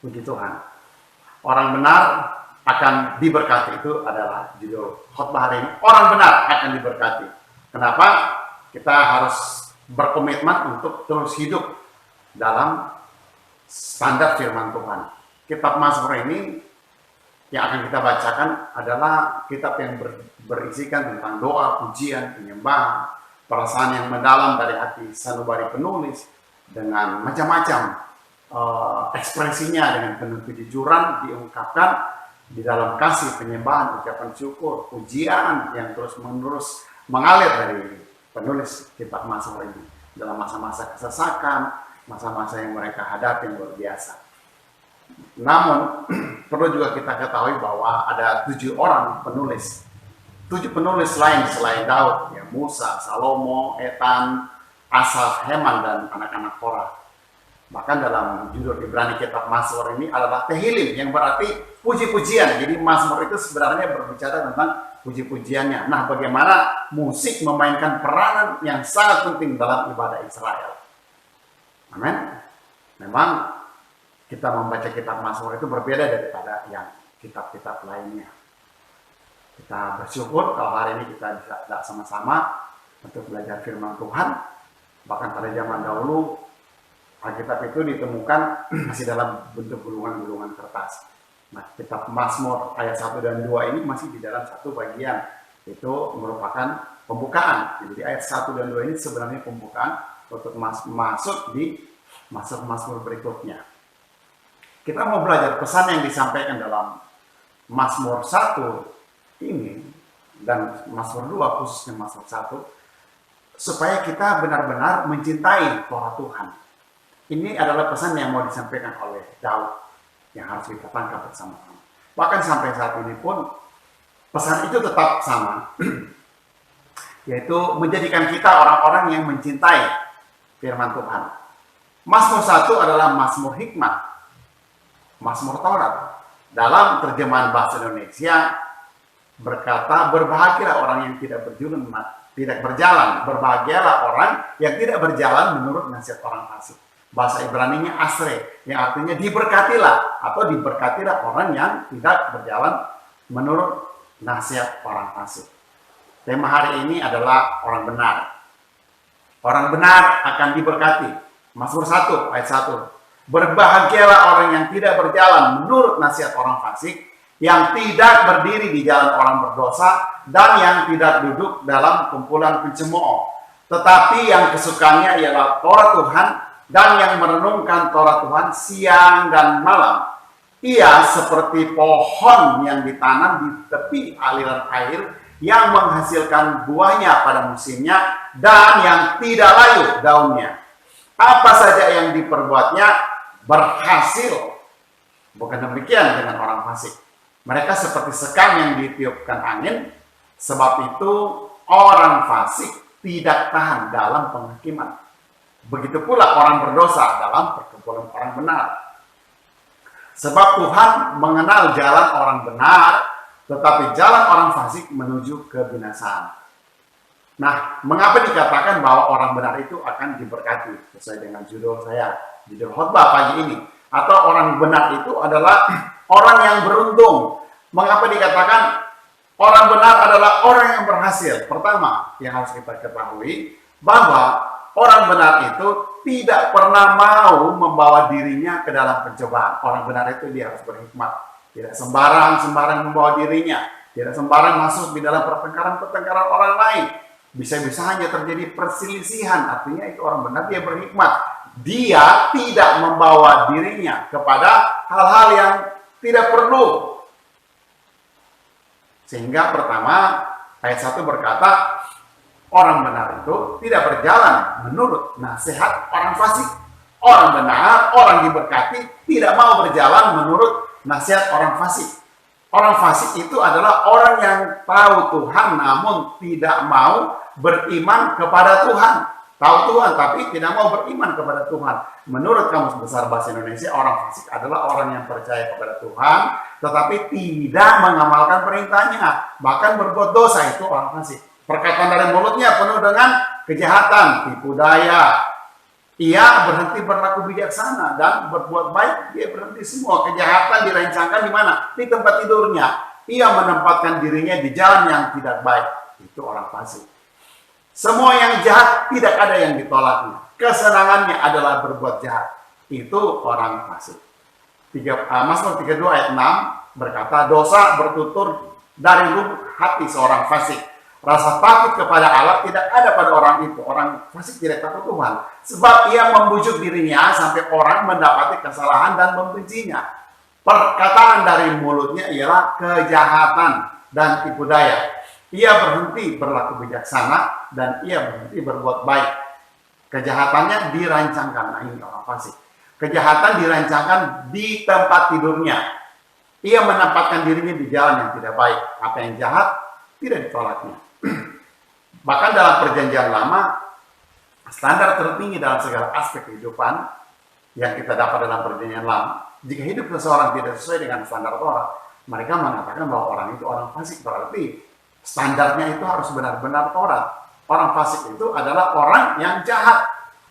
Puji Tuhan. Orang benar akan diberkati, itu adalah judul khotbah hari ini. Orang benar akan diberkati. Kenapa? Kita harus berkomitmen untuk terus hidup dalam standar firman Tuhan. Kitab Mazmur ini yang akan kita bacakan adalah kitab yang berisikan tentang doa, pujian, penyembahan, perasaan yang mendalam dari hati sanubari penulis dengan macam-macam ekspresinya, dengan penuh kejujuran diungkapkan di dalam kasih, penyembahan, ucapan syukur, pujian yang terus-menerus mengalir dari penulis kitab Mazmur ini dalam masa-masa kesesakan, masa-masa yang mereka hadapi yang luar biasa. Namun perlu juga kita ketahui bahwa ada 7 orang penulis, 7 penulis lain selain Daud, ya, Musa, Salomo, Etan, Asaf, Heman, dan anak-anak Korah. Bahkan dalam judul Ibrani kitab Mazmur ini adalah Tehillim, yang berarti puji-pujian. Jadi Mazmur itu sebenarnya berbicara tentang puji-pujiannya. Nah, bagaimana musik memainkan peranan yang sangat penting dalam ibadah Israel. Amin. Memang kita membaca kitab Mazmur itu berbeda daripada yang kitab-kitab lainnya. Kita bersyukur kalau hari ini kita bisa sama-sama untuk belajar firman Tuhan. Bahkan pada zaman dahulu Alkitab itu ditemukan masih dalam bentuk gulungan-gulungan kertas. Nah, kitab Mazmur ayat 1 dan 2 ini masih di dalam satu bagian. Itu merupakan pembukaan. Jadi ayat 1 dan 2 ini sebenarnya pembukaan untuk masuk di Mazmur berikutnya. Kita mau belajar pesan yang disampaikan dalam Mazmur 1 ini dan Mazmur 2, khususnya Mazmur 1, supaya kita benar-benar mencintai Torah Tuhan. Ini adalah pesan yang mau disampaikan oleh Daud yang harus kita tangkap bersama-sama. Bahkan sampai saat ini pun pesan itu tetap sama, yaitu menjadikan kita orang-orang yang mencintai firman Tuhan. Mazmur 1 adalah Mazmur hikmat, Mazmur Taurat. Dalam terjemahan bahasa Indonesia berkata, berbahagialah orang yang tidak berjalan, berbahagialah orang yang tidak berjalan menurut nasihat orang fasik. Bahasa Ibraninya asre, yang artinya diberkatilah, atau diberkatilah orang yang tidak berjalan menurut nasihat orang fasik. Tema hari ini adalah orang benar. Orang benar akan diberkati. Mazmur 1 ayat 1. Berbahagialah orang yang tidak berjalan menurut nasihat orang fasik, yang tidak berdiri di jalan orang berdosa, dan yang tidak duduk dalam kumpulan pencemooh. Tetapi yang kesukaannya ialah Torah Tuhan, dan yang merenungkan Torah Tuhan siang dan malam. Ia seperti pohon yang ditanam di tepi aliran air, yang menghasilkan buahnya pada musimnya, dan yang tidak layu daunnya. Apa saja yang diperbuatnya berhasil. Bukan demikian dengan orang fasik. Mereka seperti sekam yang ditiupkan angin, sebab itu orang fasik tidak tahan dalam penghakiman. Begitu pula orang berdosa dalam perkumpulan orang benar. Sebab Tuhan mengenal jalan orang benar, tetapi jalan orang fasik menuju kebinasaan. Nah, mengapa dikatakan bahwa orang benar itu akan diberkati? Sesuai dengan judul saya, judul khotbah pagi ini. Atau orang benar itu adalah orang yang beruntung. Mengapa dikatakan orang benar adalah orang yang berhasil? Pertama, yang harus kita ketahui bahwa orang benar itu tidak pernah mau membawa dirinya ke dalam pencobaan. Orang benar itu dia harus berhikmat. Tidak sembarang membawa dirinya. Tidak sembarang masuk di dalam pertengkaran orang lain. Bisa-bisa hanya terjadi perselisihan. Artinya itu orang benar, dia berhikmat. Dia tidak membawa dirinya kepada hal-hal yang tidak perlu. Sehingga pertama, ayat 1 berkata, orang benar itu tidak berjalan menurut nasihat orang fasik. Orang benar, orang diberkati, tidak mau berjalan menurut nasihat orang fasik. Orang fasik itu adalah orang yang tahu Tuhan namun tidak mau beriman kepada Tuhan. Tahu Tuhan tapi tidak mau beriman kepada Tuhan. Menurut Kamus Besar Bahasa Indonesia, orang fasik adalah orang yang percaya kepada Tuhan tetapi tidak mengamalkan perintahnya. Bahkan berbuat dosa, itu orang fasik. Perkataan dari mulutnya penuh dengan kejahatan, tipu daya, Ia berhenti berlaku bijaksana dan berbuat baik. Dia berhenti semua kejahatan dirancangkan di mana? Di tempat tidurnya. Ia menempatkan dirinya di jalan yang tidak baik. Itu orang fasik. Semua yang jahat tidak ada yang ditolaknya. Kesenangannya adalah berbuat jahat. Itu orang fasik. Mazmur 32 ayat 6 berkata, dosa bertutur dari lubuk hati seorang fasik. Rasa takut kepada Allah tidak ada pada orang itu. Orang fasik tidak takut Tuhan. Sebab ia membujuk dirinya sampai orang mendapati kesalahan dan membencinya. Perkataan dari mulutnya ialah kejahatan dan tipu daya. Ia berhenti berlaku bijaksana dan ia berhenti berbuat baik. Kejahatannya dirancangkan. Nah, ini orang fasik. Kejahatan dirancangkan di tempat tidurnya. Ia menempatkan dirinya di jalan yang tidak baik. Apa yang jahat tidak ditolaknya. Bahkan dalam perjanjian lama, standar tertinggi dalam segala aspek kehidupan yang kita dapat dalam perjanjian lama, jika hidup seseorang tidak sesuai dengan standar Torah, mereka mengatakan bahwa orang itu orang fasik. Berarti standarnya itu harus benar-benar Torah. Orang fasik itu adalah orang yang jahat.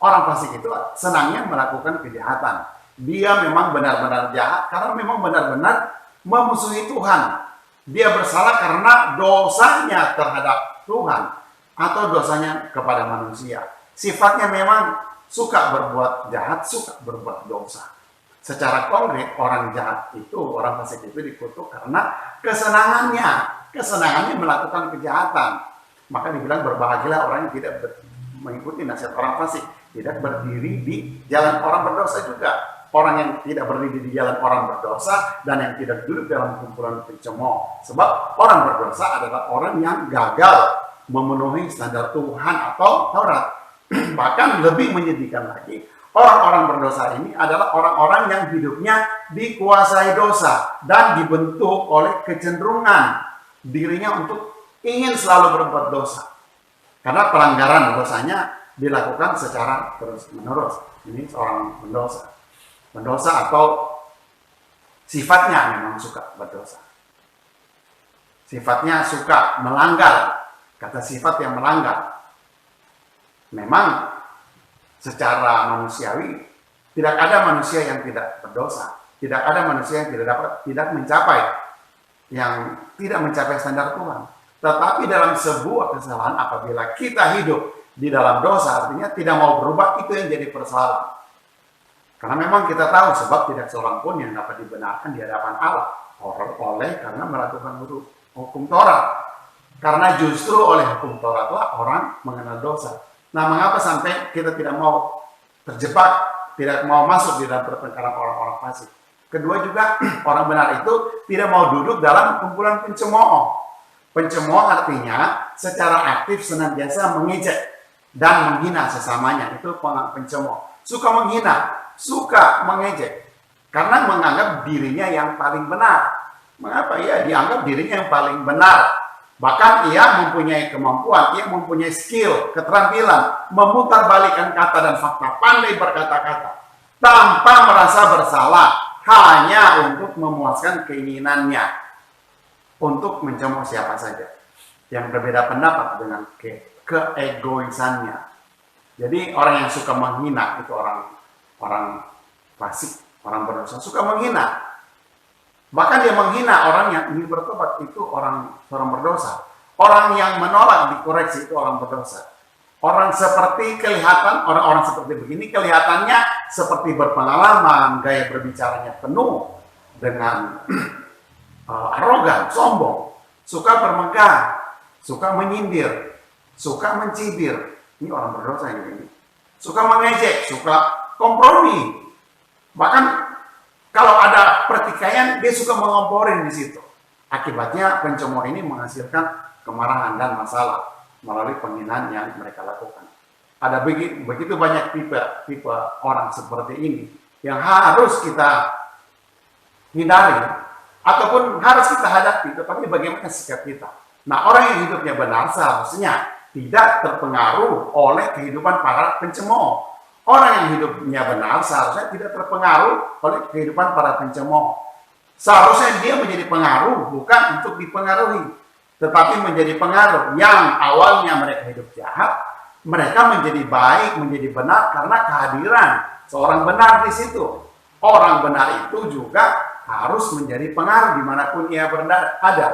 Orang fasik itu senangnya melakukan kejahatan. Dia memang benar-benar jahat karena memang benar-benar memusuhi Tuhan. Dia bersalah karena dosanya terhadap Tuhan atau dosanya kepada manusia. Sifatnya memang suka berbuat jahat, suka berbuat dosa. Secara konkret, orang jahat itu, orang fasik itu dikutuk karena kesenangannya melakukan kejahatan. Maka dibilang berbahagialah orang yang tidak mengikuti nasihat orang fasik, tidak berdiri di jalan orang berdosa juga. Orang yang tidak berdiri di jalan orang berdosa dan yang tidak duduk dalam kumpulan pencemooh. Sebab orang berdosa adalah orang yang gagal memenuhi standar Tuhan atau Taurat. Bahkan lebih menyedihkan lagi, orang-orang berdosa ini adalah orang-orang yang hidupnya dikuasai dosa dan dibentuk oleh kecenderungan dirinya untuk ingin selalu berbuat dosa. Karena pelanggaran dosanya dilakukan secara terus-menerus. Ini seorang pendosa. Pendosa atau sifatnya memang suka berdosa. Sifatnya suka melanggar. Kata sifat yang melanggar. Memang secara manusiawi tidak ada manusia yang tidak berdosa. Tidak ada manusia yang tidak mencapai standar Tuhan. Tetapi dalam sebuah kesalahan apabila kita hidup di dalam dosa, artinya tidak mau berubah, itu yang jadi persoalan. Karena memang kita tahu sebab tidak seorang pun yang dapat dibenarkan di hadapan Allah oleh karena melakukan hukum Taurat. Karena justru oleh hukum Tauratlah orang mengenal dosa. Nah, mengapa sampai kita tidak mau terjebak, tidak mau masuk di dalam pertengkaran orang-orang fasik? Kedua juga, orang benar itu tidak mau duduk dalam kumpulan pencemooh. Pencemooh artinya secara aktif senantiasa mengejek dan menghina sesamanya. Itu pencemooh. Suka menghina, suka mengejek. Karena menganggap dirinya yang paling benar. Mengapa? Ya, dianggap dirinya yang paling benar. Bahkan ia mempunyai kemampuan, ia mempunyai skill, keterampilan, memutarbalikkan kata dan fakta, pandai berkata-kata, tanpa merasa bersalah, hanya untuk memuaskan keinginannya, untuk mencemooh siapa saja. Yang berbeda pendapat dengan keegoisannya. Jadi orang yang suka menghina, itu orang fasik, orang berdosa, suka menghina. Bahkan dia menghina orang yang ingin bertobat, itu orang berdosa. Orang yang menolak dikoreksi, itu orang berdosa. Orang seperti kelihatan, orang-orang seperti begini kelihatannya seperti berpengalaman, gaya berbicaranya penuh dengan arogan, sombong, suka bermegah, suka menyindir, suka mencibir. Ini orang berdosa ini. Suka mengejek, suka kompromi. Bahkan kalau ada pertikaian, dia suka mengomporin di situ. Akibatnya pencemooh ini menghasilkan kemarahan dan masalah melalui penghinaan yang mereka lakukan. Ada begitu banyak tipe orang seperti ini yang harus kita hindari ataupun harus kita hadapi. Tetapi bagaimana sikap kita? Nah, orang yang hidupnya benar seharusnya tidak terpengaruh oleh kehidupan para pencemooh. Orang yang hidupnya benar seharusnya tidak terpengaruh oleh kehidupan para pencemooh. Seharusnya dia menjadi pengaruh, bukan untuk dipengaruhi. Tetapi menjadi pengaruh yang awalnya mereka hidup jahat, Mereka menjadi baik, menjadi benar karena kehadiran seorang benar di situ. Orang benar itu juga harus menjadi pengaruh dimanapun ia ada.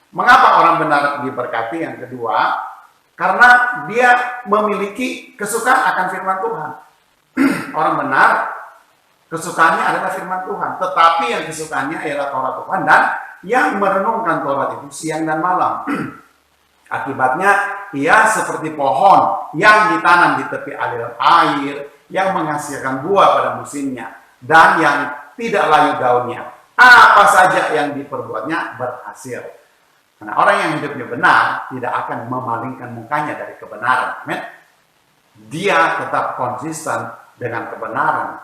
Mengapa orang benar diberkati? Yang kedua, karena dia memiliki kesukaan akan firman Tuhan. Orang benar, kesukaannya adalah firman Tuhan. Tetapi yang kesukaannya ialah Taurat Tuhan, dan yang merenungkan Taurat itu siang dan malam. Akibatnya, ia seperti pohon yang ditanam di tepi aliran air, yang menghasilkan buah pada musimnya, dan yang tidak layu daunnya. Apa saja yang diperbuatnya berhasil. Karena orang yang hidupnya benar tidak akan memalingkan mukanya dari kebenaran. Amin. Dia tetap konsisten dengan kebenaran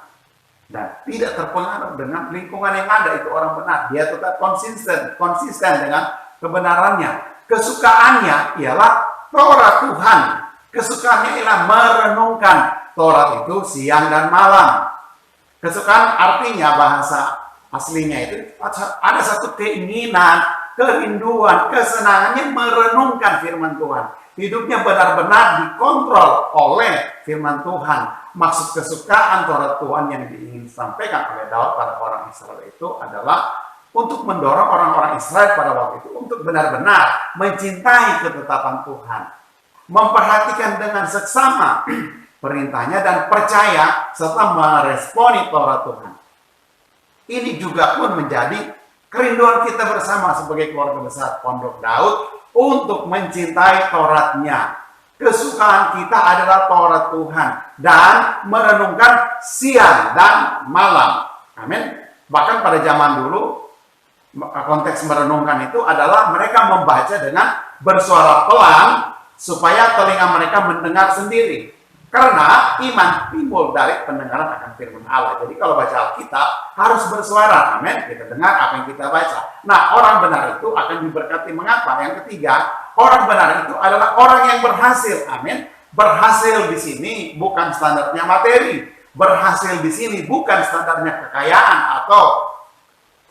dan tidak terpengaruh dengan lingkungan yang ada. Itu orang benar. Dia tetap konsisten dengan kebenarannya. Kesukaannya ialah Taurat Tuhan. Kesukaannya ialah merenungkan Taurat itu siang dan malam. Kesukaan artinya bahasa aslinya itu ada satu keinginan, kerinduan, kesenangannya merenungkan firman Tuhan. Hidupnya benar-benar dikontrol oleh firman Tuhan. Maksud kesukaan Taurat Tuhan yang diingin sampaikan oleh Daud pada orang Israel itu adalah untuk mendorong orang-orang Israel pada waktu itu untuk benar-benar mencintai ketetapan Tuhan. Memperhatikan dengan seksama perintahnya dan percaya serta meresponi Taurat Tuhan. Ini juga pun menjadi kerinduan kita bersama sebagai keluarga besar Pondok Daud untuk mencintai Tauratnya. Kesukaan kita adalah Taurat Tuhan dan merenungkan siang dan malam. Amin. Bahkan pada zaman dulu, konteks merenungkan itu adalah mereka membaca dengan bersuara pelan supaya telinga mereka mendengar sendiri. Karena iman timbul dari pendengaran akan firman Allah. Jadi kalau baca Alkitab harus bersuara. Amin. Kita dengar apa yang kita baca. Nah, orang benar itu akan diberkati. Mengapa? Yang ketiga, orang benar itu adalah orang yang berhasil. Amin. Berhasil di sini bukan standarnya materi. Berhasil di sini bukan standarnya kekayaan atau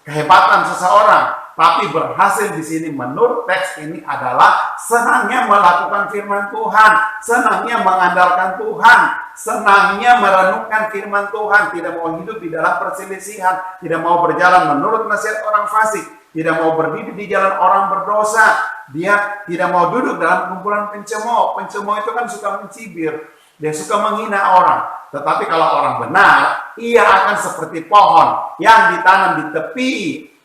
kehebatan seseorang. Tapi berhasil di sini menurut teks ini adalah senangnya melakukan firman Tuhan, senangnya mengandalkan Tuhan, senangnya merenungkan firman Tuhan, tidak mau hidup di dalam perselisihan, tidak mau berjalan menurut nasihat orang fasik, tidak mau berdiri di jalan orang berdosa, dia tidak mau duduk dalam kumpulan pencemooh. Pencemooh itu kan suka mencibir, dia suka menghina orang. Tetapi kalau orang benar, ia akan seperti pohon yang ditanam di tepi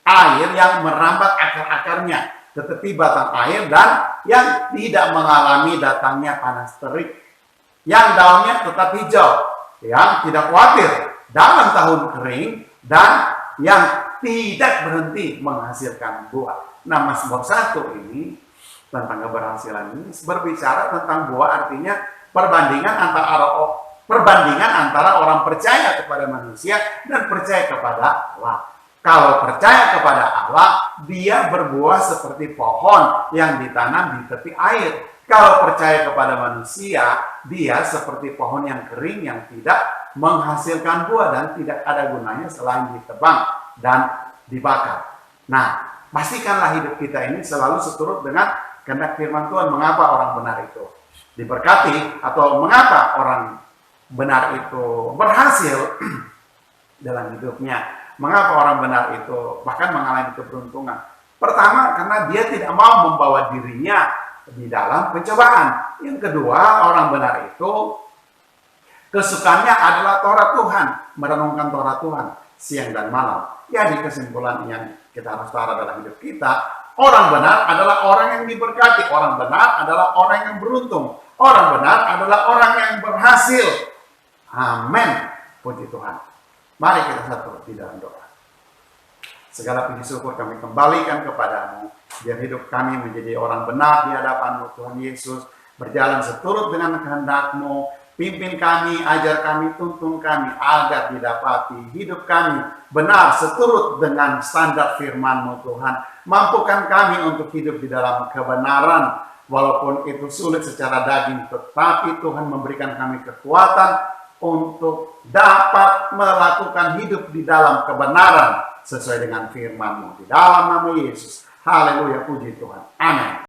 air yang merambat akar-akarnya ke tepi batang air dan yang tidak mengalami datangnya panas terik, yang daunnya tetap hijau, yang tidak khawatir dalam tahun kering, dan yang tidak berhenti menghasilkan buah. Nah, Mazmur 1 ini tentang keberhasilan ini berbicara tentang buah, artinya perbandingan antara orang percaya kepada manusia dan percaya kepada Allah. Kalau percaya kepada Allah, dia berbuah seperti pohon yang ditanam di tepi air. Kalau percaya kepada manusia, dia seperti pohon yang kering yang tidak menghasilkan buah dan tidak ada gunanya selain ditebang dan dibakar. Nah, pastikanlah hidup kita ini selalu seturut dengan kehendak firman Tuhan. Mengapa orang benar itu diberkati, atau mengapa orang benar itu berhasil dalam hidupnya? Mengapa orang benar itu bahkan mengalami keberuntungan? Pertama, karena dia tidak mau membawa dirinya di dalam pencobaan. Yang kedua, orang benar itu kesukaannya adalah Taurat Tuhan, merenungkan Taurat Tuhan siang dan malam. Jadi kesimpulan yang kita harus taruh dalam hidup kita, orang benar adalah orang yang diberkati, orang benar adalah orang yang beruntung, orang benar adalah orang yang berhasil. Amin. Puji Tuhan. Mari kita satu di dalam doa. Segala puji syukur kami kembalikan kepadamu, biar hidup kami menjadi orang benar di hadapan-Mu Tuhan Yesus, berjalan seturut dengan kehendak-Mu. Pimpin kami, ajar kami, tuntun kami, agar didapati hidup kami benar seturut dengan standar firman-Mu Tuhan. Mampukan kami untuk hidup di dalam kebenaran, walaupun itu sulit secara daging, tetapi Tuhan memberikan kami kekuatan untuk dapat melakukan hidup di dalam kebenaran sesuai dengan firman-Mu. Di dalam nama Yesus. Haleluya, puji Tuhan. Amin.